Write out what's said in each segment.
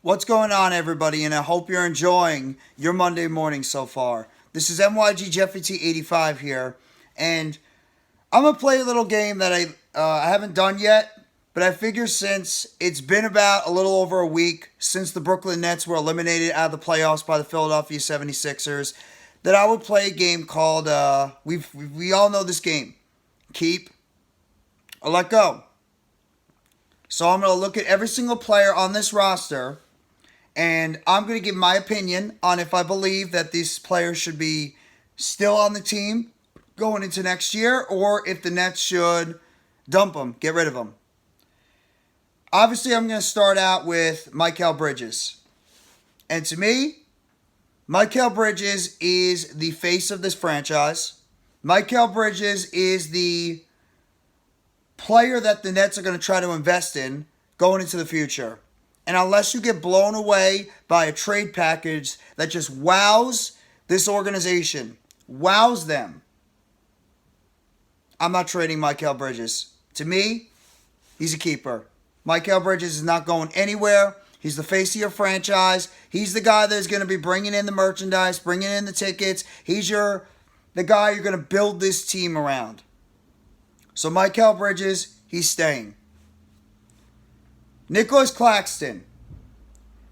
What's going on, everybody? And I hope you're enjoying your Monday morning so far. This is MYG Jeffrey T85 here, and I'm gonna play a little game that I haven't done yet. But I figure since it's been about a little over a week since the Brooklyn Nets were eliminated out of the playoffs by the Philadelphia 76ers, that I would play a game called we all know this game, Keep or Let Go. So I'm gonna look at every single player on this roster, and I'm going to give my opinion on if I believe that these players should be still on the team going into next year, or if the Nets should dump them, get rid of them. Obviously, I'm going to start out with Mikal Bridges. And to me, Mikal Bridges is the face of this franchise. Mikal Bridges is the player that the Nets are going to try to invest in going into the future. And unless you get blown away by a trade package that just wows this organization, wows them, I'm not trading Mikal Bridges. To me, he's a keeper. Mikal Bridges is not going anywhere. He's the face of your franchise. He's the guy that's going to be bringing in the merchandise, bringing in the tickets. He's the guy you're going to build this team around. So Mikal Bridges, he's staying. Nicholas Claxton.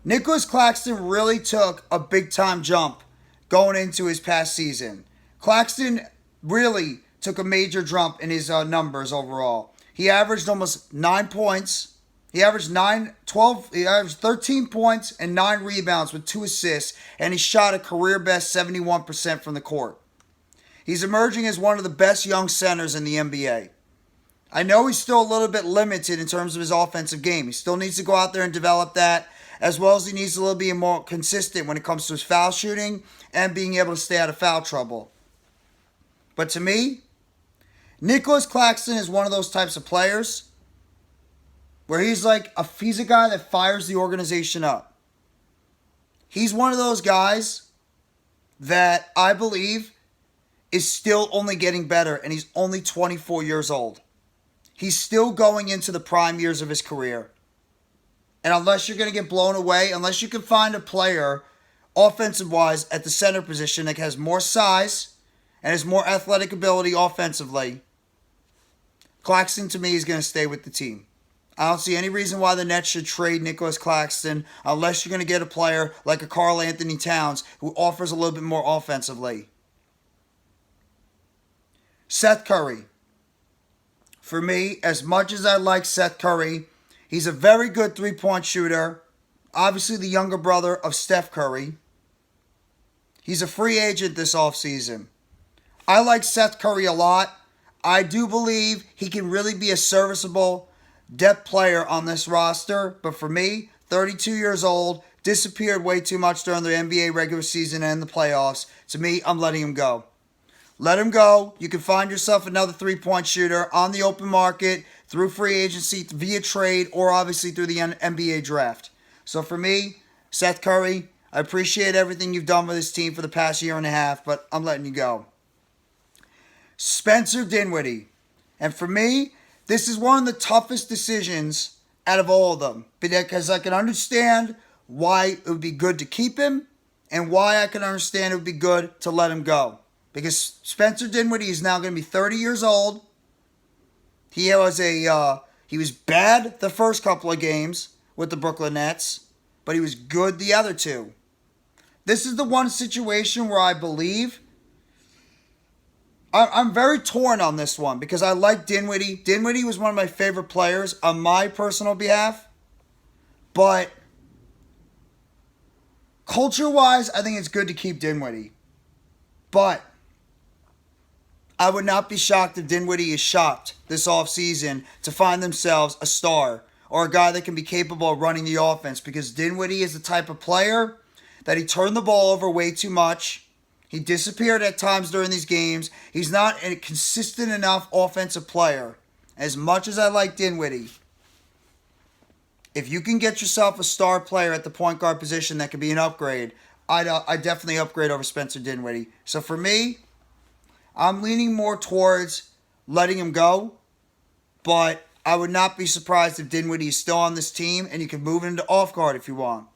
Nicholas Claxton really took a big-time jump going into his past season. Claxton really took a major jump in his numbers overall. He averaged almost 9 points. He averaged 13 points and 9 rebounds with 2 assists, and he shot a career-best 71% from the court. He's emerging as one of the best young centers in the NBA. I know he's still a little bit limited in terms of his offensive game. He still needs to go out there and develop that, as well as he needs to a little bit more consistent when it comes to his foul shooting and being able to stay out of foul trouble. But to me, Nicholas Claxton is one of those types of players where he's a guy that fires the organization up. He's one of those guys that I believe is still only getting better, and he's only 24 years old. He's still going into the prime years of his career. And unless you're going to get blown away, unless you can find a player, offensive-wise, at the center position that has more size and has more athletic ability offensively, Claxton, to me, is going to stay with the team. I don't see any reason why the Nets should trade Nicholas Claxton unless you're going to get a player like a Karl Anthony Towns who offers a little bit more offensively. Seth Curry. For me, as much as I like Seth Curry, he's a very good three-point shooter. Obviously the younger brother of Steph Curry. He's a free agent this offseason. I like Seth Curry a lot. I do believe he can really be a serviceable depth player on this roster. But for me, 32 years old, disappeared way too much during the NBA regular season and the playoffs. To me, I'm letting him go. Let him go. You can find yourself another three-point shooter on the open market, through free agency, via trade, or obviously through the NBA draft. So for me, Seth Curry, I appreciate everything you've done for this team for the past year and a half, but I'm letting you go. Spencer Dinwiddie. And for me, this is one of the toughest decisions out of all of them, because I can understand why it would be good to keep him and why I can understand it would be good to let him go. Because Spencer Dinwiddie is now going to be 30 years old. He was bad the first couple of games with the Brooklyn Nets, but he was good the other two. This is the one situation where I believe I'm very torn on this one because I like Dinwiddie. Dinwiddie was one of my favorite players on my personal behalf, but culture-wise, I think it's good to keep Dinwiddie. But I would not be shocked if Dinwiddie is shocked this offseason to find themselves a star or a guy that can be capable of running the offense, because Dinwiddie is the type of player that he turned the ball over way too much. He disappeared at times during these games. He's not a consistent enough offensive player. As much as I like Dinwiddie, if you can get yourself a star player at the point guard position that could be an upgrade, I definitely upgrade over Spencer Dinwiddie. So for me, I'm leaning more towards letting him go, but I would not be surprised if Dinwiddie is still on this team, and you can move him into off guard if you want.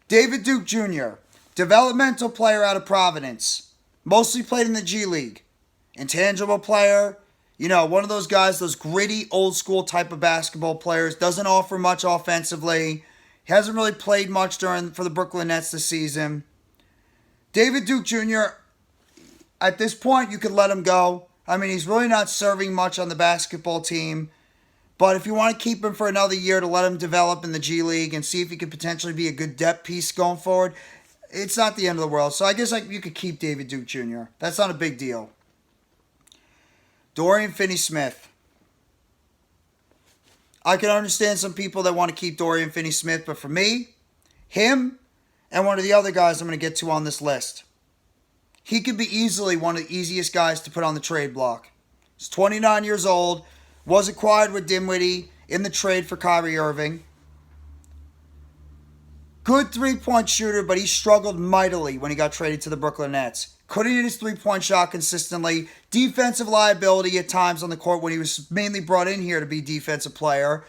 David Duke Jr., developmental player out of Providence. Mostly played in the G League. Intangible player. You know, one of those guys, those gritty, old school type of basketball players. Doesn't offer much offensively. He hasn't really played much for the Brooklyn Nets this season. David Duke Jr., at this point, you could let him go. I mean, he's really not serving much on the basketball team. But if you want to keep him for another year to let him develop in the G League and see if he could potentially be a good depth piece going forward, it's not the end of the world. So I guess you could keep David Duke Jr. That's not a big deal. Dorian Finney-Smith. I can understand some people that want to keep Dorian Finney-Smith, but for me, him and one of the other guys I'm going to get to on this list, he could be easily one of the easiest guys to put on the trade block. He's 29 years old, was acquired with Dinwiddie in the trade for Kyrie Irving. Good three-point shooter, but he struggled mightily when he got traded to the Brooklyn Nets. Couldn't hit his three-point shot consistently. Defensive liability at times on the court when he was mainly brought in here to be defensive player.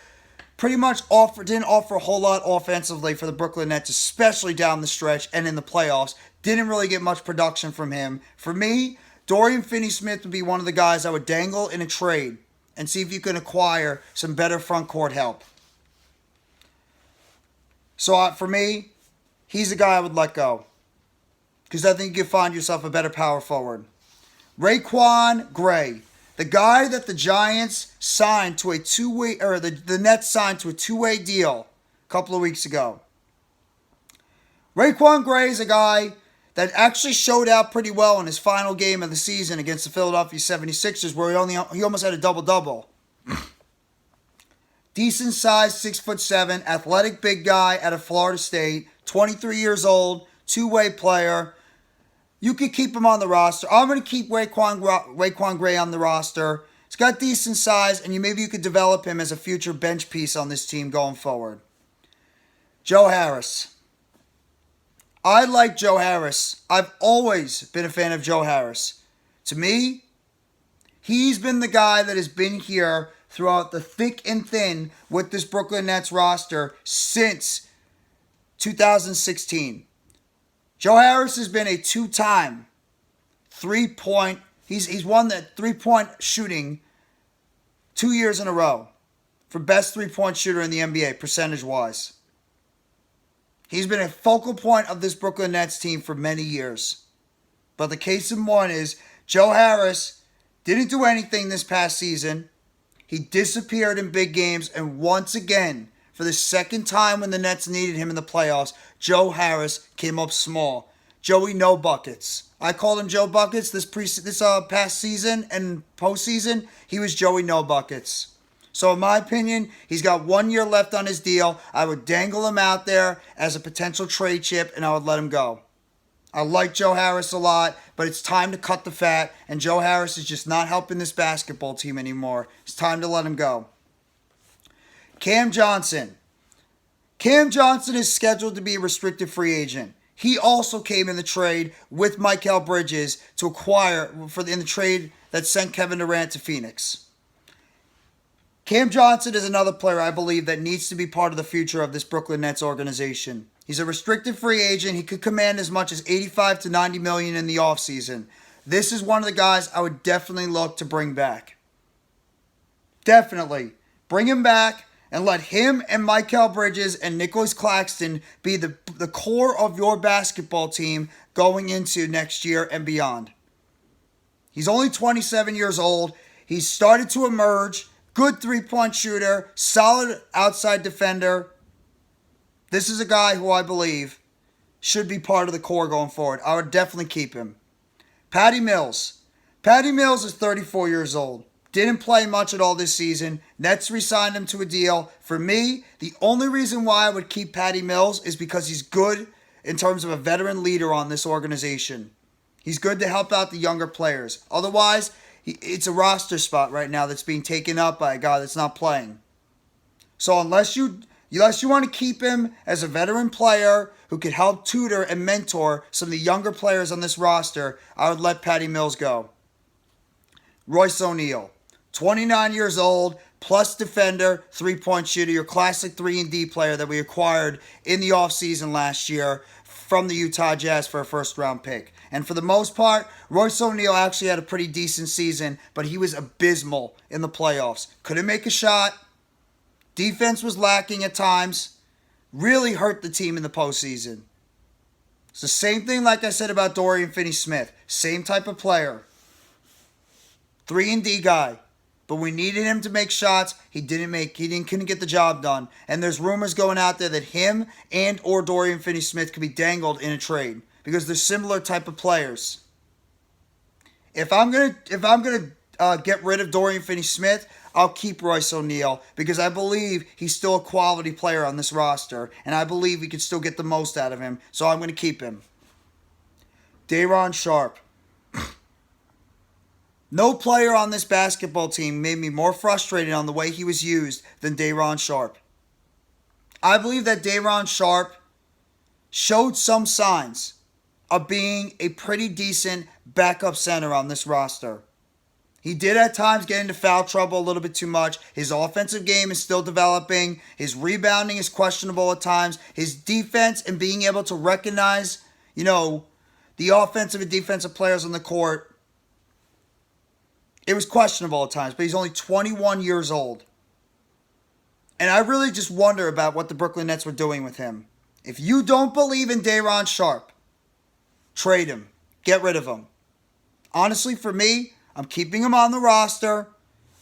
Pretty much didn't offer a whole lot offensively for the Brooklyn Nets, especially down the stretch and in the playoffs. Didn't really get much production from him. For me, Dorian Finney-Smith would be one of the guys I would dangle in a trade and see if you can acquire some better front court help. So for me, he's the guy I would let go, because I think you can find yourself a better power forward. Raquan Gray, the guy that the Giants signed to a two-way, or the Nets signed to a two-way deal a couple of weeks ago. Raquan Gray is a guy that actually showed out pretty well in his final game of the season against the Philadelphia 76ers, where he almost had a double-double. Decent size, 6'7", athletic big guy out of Florida State, 23 years old, two-way player. You could keep him on the roster. I'm going to keep Raquan Gray on the roster. He's got decent size, and maybe you could develop him as a future bench piece on this team going forward. Joe Harris. I like Joe Harris. I've always been a fan of Joe Harris. To me, he's been the guy that has been here throughout the thick and thin with this Brooklyn Nets roster since 2016. Joe Harris has been a two-time three-point. He's won that three-point shooting 2 years in a row for best three-point shooter in the NBA, percentage-wise. He's been a focal point of this Brooklyn Nets team for many years. But the case in one is Joe Harris didn't do anything this past season. He disappeared in big games, and once again, for the second time when the Nets needed him in the playoffs, Joe Harris came up small. Joey No Buckets. I called him Joe Buckets this past season and postseason. He was Joey No Buckets. So in my opinion, he's got 1 year left on his deal. I would dangle him out there as a potential trade chip, and I would let him go. I like Joe Harris a lot, but it's time to cut the fat, and Joe Harris is just not helping this basketball team anymore. It's time to let him go. Cam Johnson. Cam Johnson is scheduled to be a restricted free agent. He also came in the trade with Mikal Bridges to acquire in the trade that sent Kevin Durant to Phoenix. Cam Johnson is another player I believe that needs to be part of the future of this Brooklyn Nets organization. He's a restricted free agent. He could command as much as $85 to $90 million in the offseason. This is one of the guys I would definitely look to bring back. Definitely. Bring him back and let him and Mikal Bridges and Nicholas Claxton be the core of your basketball team going into next year and beyond. He's only 27 years old. He's started to emerge. Good three-point shooter. Solid outside defender. This is a guy who I believe should be part of the core going forward. I would definitely keep him. Patty Mills. Patty Mills is 34 years old. Didn't play much at all this season. Nets re-signed him to a deal. For me, the only reason why I would keep Patty Mills is because he's good in terms of a veteran leader on this organization. He's good to help out the younger players. Otherwise, it's a roster spot right now that's being taken up by a guy that's not playing. So unless you want to keep him as a veteran player who could help tutor and mentor some of the younger players on this roster, I would let Patty Mills go. Royce O'Neal, 29 years old, plus defender, three-point shooter, your classic 3-and-D player that we acquired in the offseason last year from the Utah Jazz for a first-round pick. And for the most part, Royce O'Neal actually had a pretty decent season, but he was abysmal in the playoffs. Couldn't make a shot. Defense was lacking at times. Really hurt the team in the postseason. It's the same thing like I said about Dorian Finney-Smith. Same type of player. 3-and-D guy. But we needed him to make shots. Couldn't get the job done. And there's rumors going out there that him and or Dorian Finney-Smith could be dangled in a trade because they're similar type of players. If I'm gonna get rid of Dorian Finney-Smith, I'll keep Royce O'Neal because I believe he's still a quality player on this roster, and I believe we could still get the most out of him. So I'm going to keep him. Day'Ron Sharpe. No player on this basketball team made me more frustrated on the way he was used than Day'Ron Sharpe. I believe that Day'Ron Sharpe showed some signs of being a pretty decent backup center on this roster. He did at times get into foul trouble a little bit too much. His offensive game is still developing. His rebounding is questionable at times. His defense and being able to recognize, the offensive and defensive players on the court, it was questionable at times, but he's only 21 years old. And I really just wonder about what the Brooklyn Nets were doing with him. If you don't believe in Day'Ron Sharpe, trade him. Get rid of him. Honestly, for me, I'm keeping him on the roster,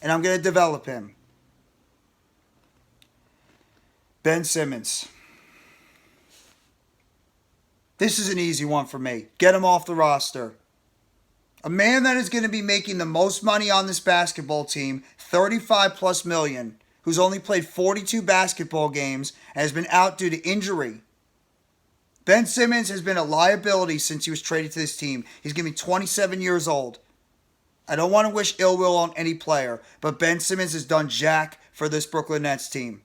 and I'm going to develop him. Ben Simmons. This is an easy one for me. Get him off the roster. A man that is going to be making the most money on this basketball team, 35 plus million, who's only played 42 basketball games and has been out due to injury. Ben Simmons has been a liability since he was traded to this team. He's going to be 27 years old. I don't want to wish ill will on any player, but Ben Simmons has done jack for this Brooklyn Nets team.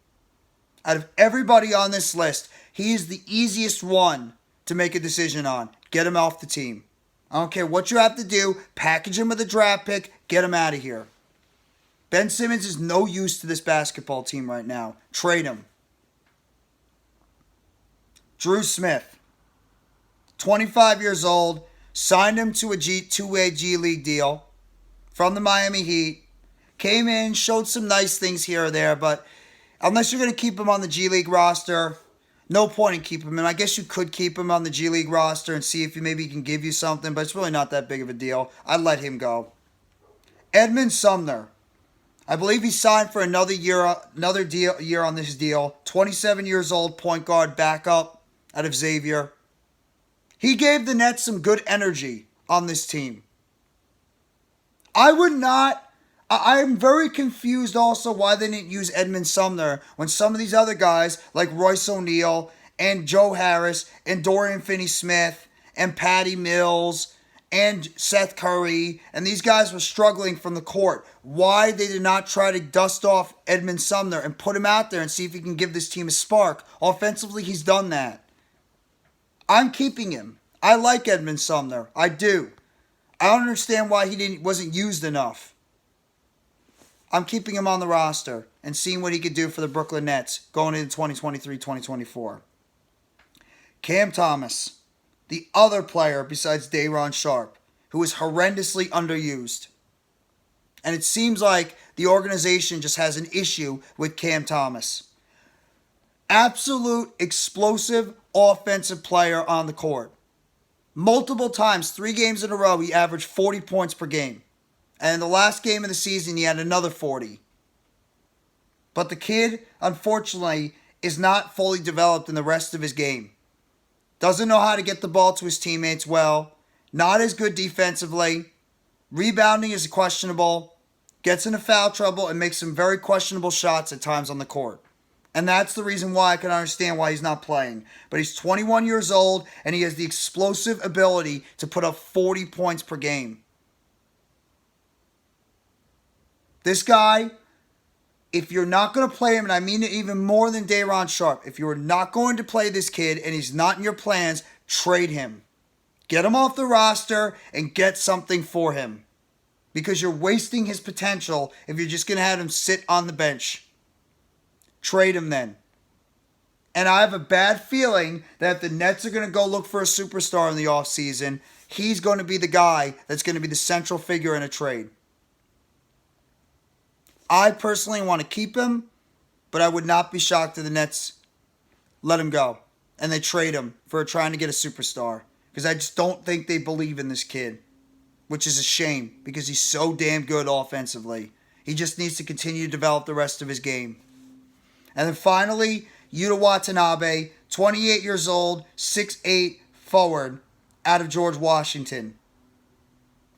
Out of everybody on this list, he is the easiest one to make a decision on. Get him off the team. I don't care what you have to do. Package him with a draft pick. Get him out of here. Ben Simmons is no use to this basketball team right now. Trade him. Drew Smith. 25 years old. Signed him to a two-way G League deal from the Miami Heat. Came in, showed some nice things here or there, but unless you're going to keep him on the G League roster, no point in keeping him. I guess you could keep him on the G League roster and see if maybe he can give you something, but it's really not that big of a deal. I'd let him go. Edmund Sumner. I believe he signed for another year on this deal. 27 years old, point guard, backup out of Xavier. He gave the Nets some good energy on this team. I'm very confused also why they didn't use Edmund Sumner when some of these other guys like Royce O'Neal and Joe Harris and Dorian Finney-Smith and Patty Mills and Seth Curry and these guys were struggling from the court. Why they did not try to dust off Edmund Sumner and put him out there and see if he can give this team a spark. Offensively, he's done that. I'm keeping him. I like Edmund Sumner. I do. I don't understand why he wasn't used enough. I'm keeping him on the roster and seeing what he could do for the Brooklyn Nets going into 2023-2024. Cam Thomas, the other player besides Day'Ron Sharpe, who is horrendously underused. And it seems like the organization just has an issue with Cam Thomas. Absolute explosive offensive player on the court. Multiple times, 3 games in a row, he averaged 40 points per game. And in the last game of the season, he had another 40. But the kid, unfortunately, is not fully developed in the rest of his game. Doesn't know how to get the ball to his teammates well. Not as good defensively. Rebounding is questionable. Gets into foul trouble and makes some very questionable shots at times on the court. And that's the reason why I can understand why he's not playing. But he's 21 years old, and he has the explosive ability to put up 40 points per game. This guy, if you're not going to play him, and I mean it even more than Day'Ron Sharpe, if you're not going to play this kid and he's not in your plans, trade him. Get him off the roster and get something for him. because you're wasting his potential if you're just going to have him sit on the bench. Trade him then. And I have a bad feeling that if the Nets are going to go look for a superstar in the offseason, he's going to be the guy that's going to be the central figure in a trade. I personally want to keep him, but I would not be shocked if the Nets let him go and they trade him for trying to get a superstar, because I just don't think they believe in this kid, which is a shame because he's so damn good offensively. He just needs to continue to develop the rest of his game. And then finally, Yuta Watanabe, 28 years old, 6'8", forward, out of George Washington.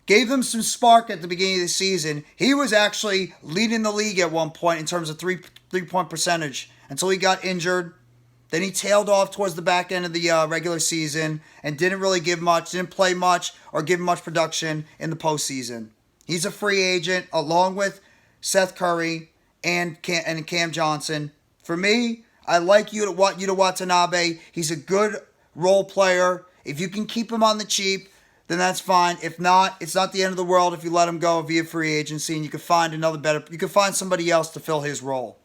Gave them some spark at the beginning of the season. He was actually leading the league at one point in terms of three-point percentage until he got injured. Then he tailed off towards the back end of the regular season and didn't really didn't play much or give much production in the postseason. He's a free agent along with Seth Curry and Cam Johnson. For me, I like Yuta Watanabe. He's a good role player. If you can keep him on the cheap, then that's fine. If not, it's not the end of the world if you let him go via free agency and you can find you can find somebody else to fill his role.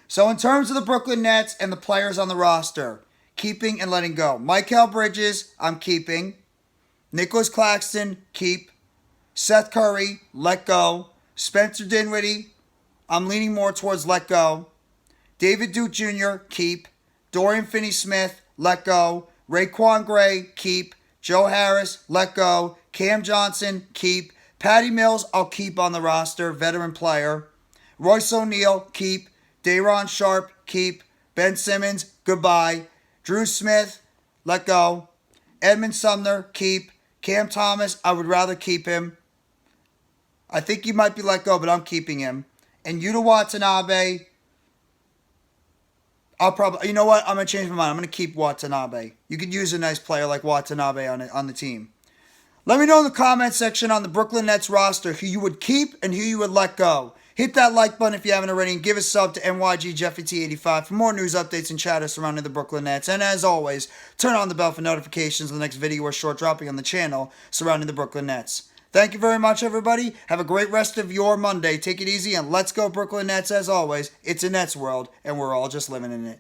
So in terms of the Brooklyn Nets and the players on the roster, keeping and letting go. Mikal Bridges, I'm keeping. Nicholas Claxton, keep. Seth Curry, let go. Spencer Dinwiddie, I'm leaning more towards let go. David Duke Jr., keep. Dorian Finney-Smith, let go. Raekwon Gray, keep. Joe Harris, let go. Cam Johnson, keep. Patty Mills, I'll keep on the roster, veteran player. Royce O'Neal, keep. Day'Ron Sharpe, keep. Ben Simmons, goodbye. Drew Smith, let go. Edmund Sumner, keep. Cam Thomas, I would rather keep him. I think he might be let go, but I'm keeping him. And Yuta Watanabe, you know what? I'm going to change my mind. I'm going to keep Watanabe. You could use a nice player like Watanabe on the team. Let me know in the comment section on the Brooklyn Nets roster who you would keep and who you would let go. Hit that like button if you haven't already and give a sub to NYGJeffyT85 for more news updates and chatter surrounding the Brooklyn Nets. And as always, turn on the bell for notifications of the next video or short dropping on the channel surrounding the Brooklyn Nets. Thank you very much, everybody. Have a great rest of your Monday. Take it easy, and let's go Brooklyn Nets. As always, it's a Nets world, and we're all just living in it.